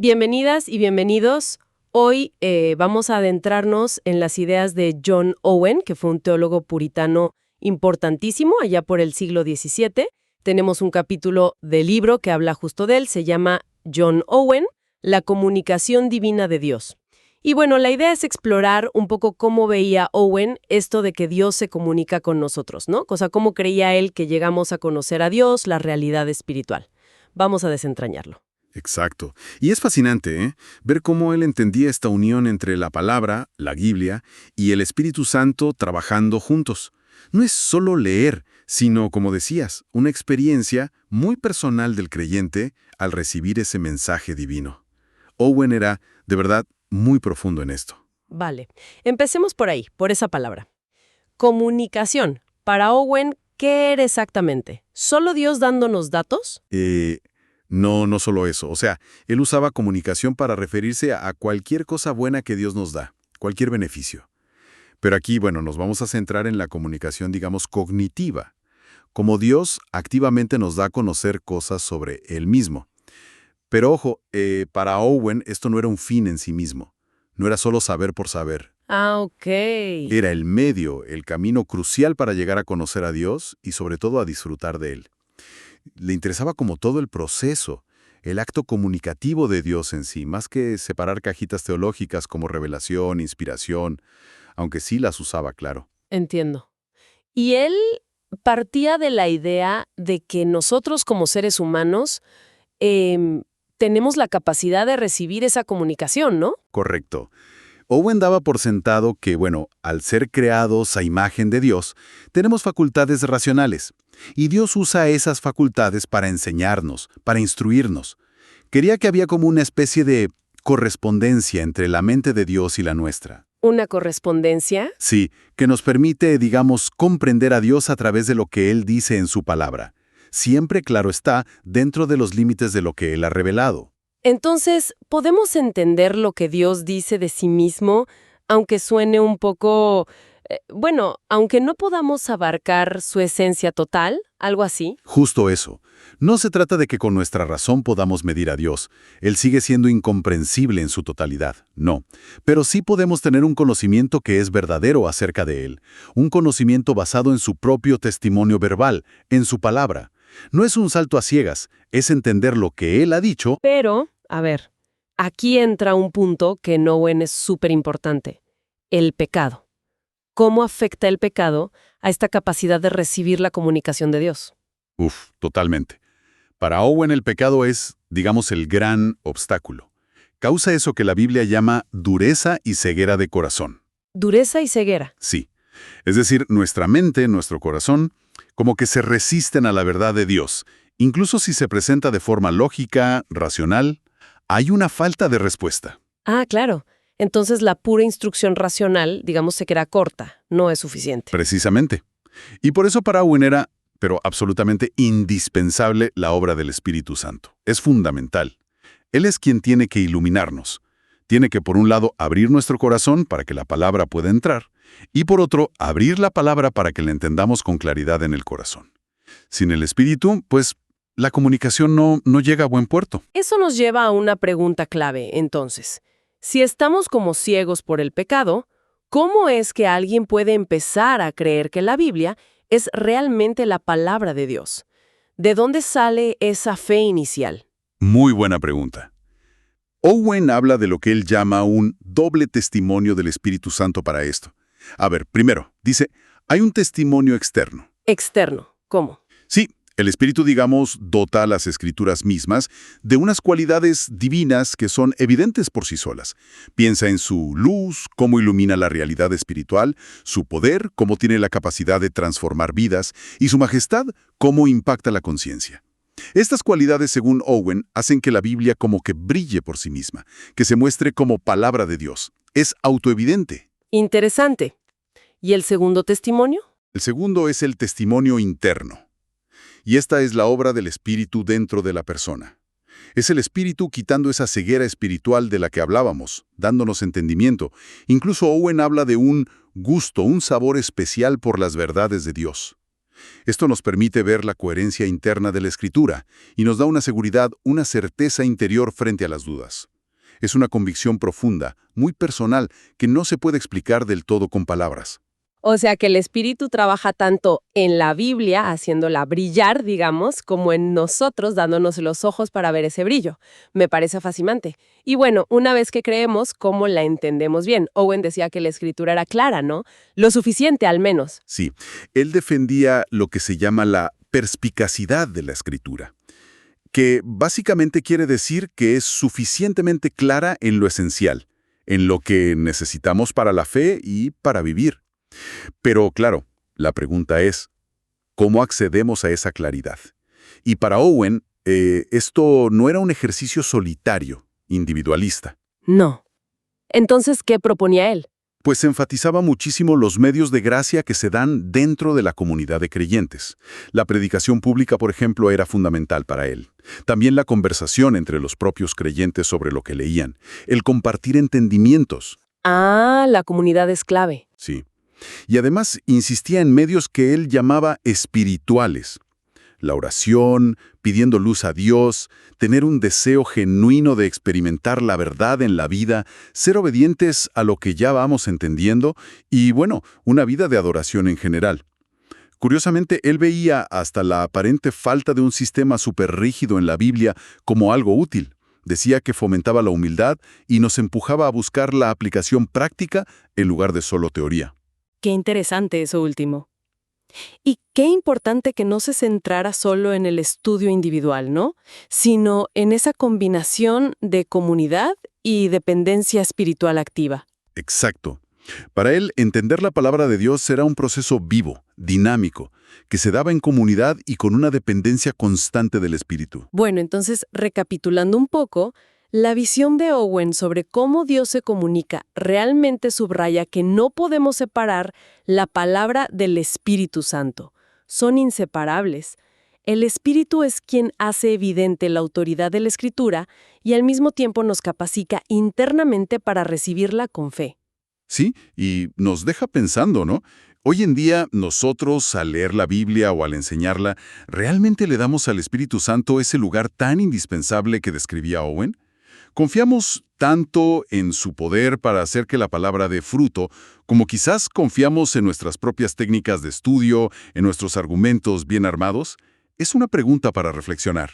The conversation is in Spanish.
Bienvenidas y bienvenidos. Hoy vamos a adentrarnos en las ideas de John Owen, que fue un teólogo puritano importantísimo allá por el siglo XVII. Tenemos un capítulo del libro que habla justo de él, se llama John Owen, La comunicación divina de Dios. Y bueno, la idea es explorar un poco cómo veía Owen esto de que Dios se comunica con nosotros, ¿no? O sea, cómo creía él que llegamos a conocer a Dios, la realidad espiritual. Vamos a desentrañarlo. Exacto. Y es fascinante, ver cómo él entendía esta unión entre la palabra, la Biblia, y el Espíritu Santo trabajando juntos. No es solo leer, sino, como decías, una experiencia muy personal del creyente al recibir ese mensaje divino. Owen era, de verdad, muy profundo en esto. Vale, empecemos por ahí, por esa palabra. Comunicación. Para Owen, ¿qué era exactamente? ¿Solo Dios dándonos datos? No solo eso. O sea, él usaba comunicación para referirse a cualquier cosa buena que Dios nos da, cualquier beneficio. Pero aquí, bueno, nos vamos a centrar en la comunicación, digamos, cognitiva. Como Dios activamente nos da a conocer cosas sobre Él mismo. Pero ojo, para Owen esto no era un fin en sí mismo. No era solo saber por saber. Ah, ok. Era el medio, el camino crucial para llegar a conocer a Dios y sobre todo a disfrutar de Él. Le interesaba como todo el proceso, el acto comunicativo de Dios en sí, más que separar cajitas teológicas como revelación, inspiración, aunque sí las usaba, claro. Entiendo. Y él partía de la idea de que nosotros como seres humanos tenemos la capacidad de recibir esa comunicación, ¿no? Correcto. Owen daba por sentado que, bueno, al ser creados a imagen de Dios, tenemos facultades racionales, y Dios usa esas facultades para enseñarnos, para instruirnos. Quería que había como una especie de correspondencia entre la mente de Dios y la nuestra. ¿Una correspondencia? Sí, que nos permite, digamos, comprender a Dios a través de lo que Él dice en su palabra. Siempre, claro está, dentro de los límites de lo que Él ha revelado. Entonces, ¿podemos entender lo que Dios dice de sí mismo, aunque suene un poco, aunque no podamos abarcar su esencia total, algo así? Justo eso. No se trata de que con nuestra razón podamos medir a Dios. Él sigue siendo incomprensible en su totalidad, no. Pero sí podemos tener un conocimiento que es verdadero acerca de Él. Un conocimiento basado en su propio testimonio verbal, en su palabra. No es un salto a ciegas, es entender lo que Él ha dicho. Pero, a ver, aquí entra un punto que en Owen es súper importante: el pecado. ¿Cómo afecta el pecado a esta capacidad de recibir la comunicación de Dios? Totalmente. Para Owen el pecado es, digamos, el gran obstáculo. Causa eso que la Biblia llama dureza y ceguera de corazón. Dureza y ceguera. Sí. Es decir, nuestra mente, nuestro corazón, como que se resisten a la verdad de Dios. Incluso si se presenta de forma lógica, racional, hay una falta de respuesta. Ah, claro. Entonces la pura instrucción racional, digamos, se queda corta, no es suficiente. Precisamente. Y por eso para Owen era, pero absolutamente indispensable, la obra del Espíritu Santo. Es fundamental. Él es quien tiene que iluminarnos. Tiene que, por un lado, abrir nuestro corazón para que la palabra pueda entrar, y por otro, abrir la palabra para que la entendamos con claridad en el corazón. Sin el Espíritu, pues, la comunicación no llega a buen puerto. Eso nos lleva a una pregunta clave, entonces. Si estamos como ciegos por el pecado, ¿cómo es que alguien puede empezar a creer que la Biblia es realmente la palabra de Dios? ¿De dónde sale esa fe inicial? Muy buena pregunta. Owen habla de lo que él llama un doble testimonio del Espíritu Santo para esto. A ver, primero, dice, hay un testimonio externo. Externo, ¿cómo? Sí, el Espíritu, digamos, dota a las Escrituras mismas de unas cualidades divinas que son evidentes por sí solas. Piensa en su luz, cómo ilumina la realidad espiritual, su poder, cómo tiene la capacidad de transformar vidas, y su majestad, cómo impacta la conciencia. Estas cualidades, según Owen, hacen que la Biblia como que brille por sí misma, que se muestre como palabra de Dios. Es autoevidente. Interesante. ¿Y el segundo testimonio? El segundo es el testimonio interno. Y esta es la obra del Espíritu dentro de la persona. Es el Espíritu quitando esa ceguera espiritual de la que hablábamos, dándonos entendimiento. Incluso Owen habla de un gusto, un sabor especial por las verdades de Dios. Esto nos permite ver la coherencia interna de la escritura y nos da una seguridad, una certeza interior frente a las dudas. Es una convicción profunda, muy personal, que no se puede explicar del todo con palabras. O sea que el Espíritu trabaja tanto en la Biblia, haciéndola brillar, digamos, como en nosotros, dándonos los ojos para ver ese brillo. Me parece fascinante. Y bueno, una vez que creemos, ¿cómo la entendemos bien? Owen decía que la Escritura era clara, ¿no? Lo suficiente, al menos. Sí, él defendía lo que se llama la perspicacidad de la escritura, que básicamente quiere decir que es suficientemente clara en lo esencial, en lo que necesitamos para la fe y para vivir. Pero claro, la pregunta es, ¿cómo accedemos a esa claridad? Y para Owen, esto no era un ejercicio solitario, individualista. No. Entonces, ¿qué proponía él? Pues enfatizaba muchísimo los medios de gracia que se dan dentro de la comunidad de creyentes. La predicación pública, por ejemplo, era fundamental para él. También la conversación entre los propios creyentes sobre lo que leían. El compartir entendimientos. Ah, la comunidad es clave. Sí. Y además insistía en medios que él llamaba espirituales. La oración, pidiendo luz a Dios, tener un deseo genuino de experimentar la verdad en la vida, ser obedientes a lo que ya vamos entendiendo y, bueno, una vida de adoración en general. Curiosamente, él veía hasta la aparente falta de un sistema súper rígido en la Biblia como algo útil. Decía que fomentaba la humildad y nos empujaba a buscar la aplicación práctica en lugar de solo teoría. Qué interesante eso último. Y qué importante que no se centrara solo en el estudio individual, ¿no? Sino en esa combinación de comunidad y dependencia espiritual activa. Exacto. Para él, entender la palabra de Dios era un proceso vivo, dinámico, que se daba en comunidad y con una dependencia constante del Espíritu. Bueno, entonces, recapitulando un poco, la visión de Owen sobre cómo Dios se comunica realmente subraya que no podemos separar la palabra del Espíritu Santo. Son inseparables. El Espíritu es quien hace evidente la autoridad de la Escritura y al mismo tiempo nos capacita internamente para recibirla con fe. Sí, y nos deja pensando, ¿no? Hoy en día, nosotros, al leer la Biblia o al enseñarla, ¿realmente le damos al Espíritu Santo ese lugar tan indispensable que describía Owen? ¿Confiamos tanto en su poder para hacer que la palabra dé fruto, como quizás confiamos en nuestras propias técnicas de estudio, en nuestros argumentos bien armados? Es una pregunta para reflexionar.